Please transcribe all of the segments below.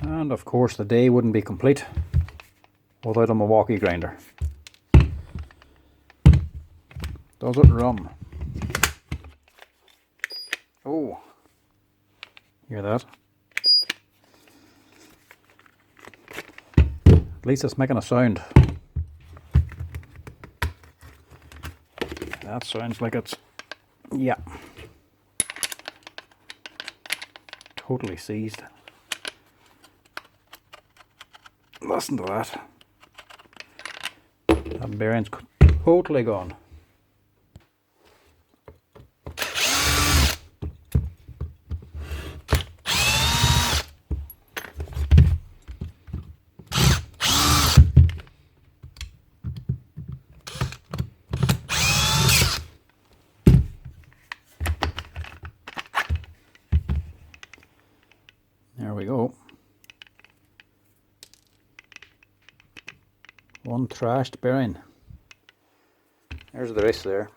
And of course the day wouldn't be complete without a Milwaukee grinder. Does it run? Oh, hear that? At least it's making a sound. That sounds like it's, yeah, totally seized. Listen to that. That bearing's totally gone. There we go. One trashed bearing. There's the rest there.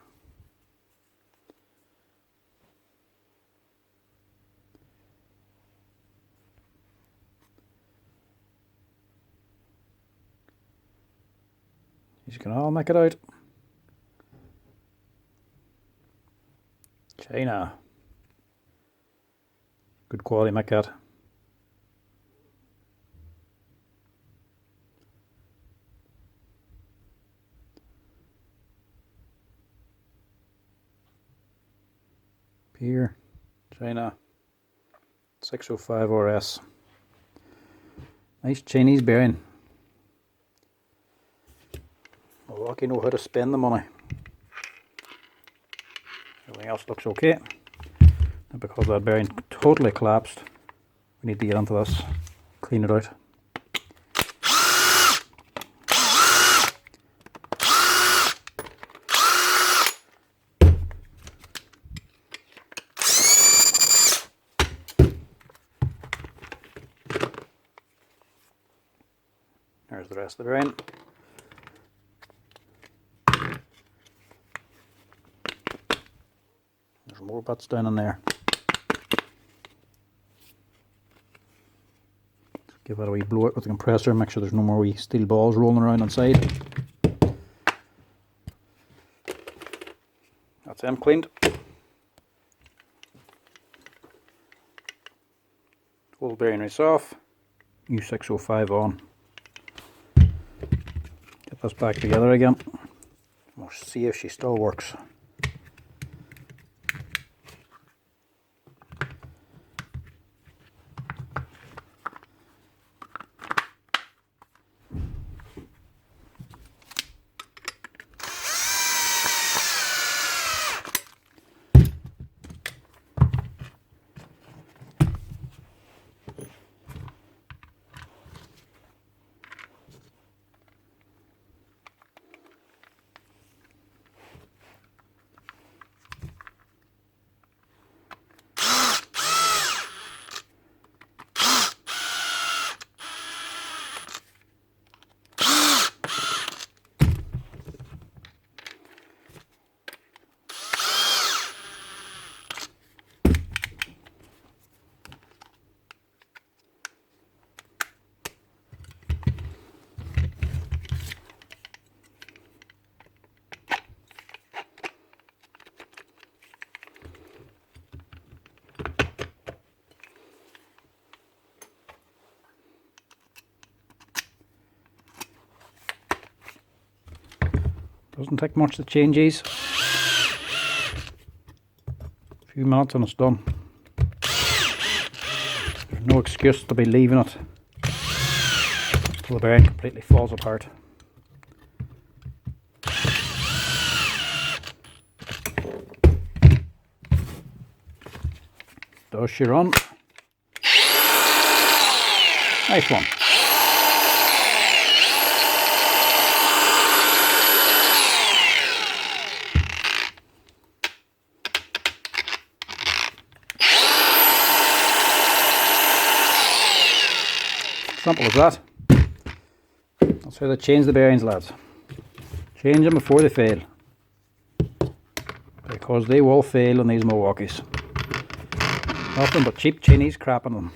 You can all make it out. China. Good quality make that. Here, China, 605 RS. Nice Chinese bearing. Milwaukee know how to spend the money. Everything else looks okay. And because that bearing totally collapsed, we need to get onto this, clean it out. There's the rest of the bearing. There's more butts down in there. Give that a wee blow out with the compressor, make sure there's no more wee steel balls rolling around inside. That's them cleaned. Old bearing race off. New 605 on. Get this back together again. We'll see if she still works. Doesn't take much to change these. A few minutes and it's done. There's no excuse to be leaving it till the bearing completely falls apart. Does she run? Nice one. Simple as that. That's how they change the bearings, lads. Change them before they fail, because they will fail on these Milwaukees. Nothing but cheap Chinese crap on them.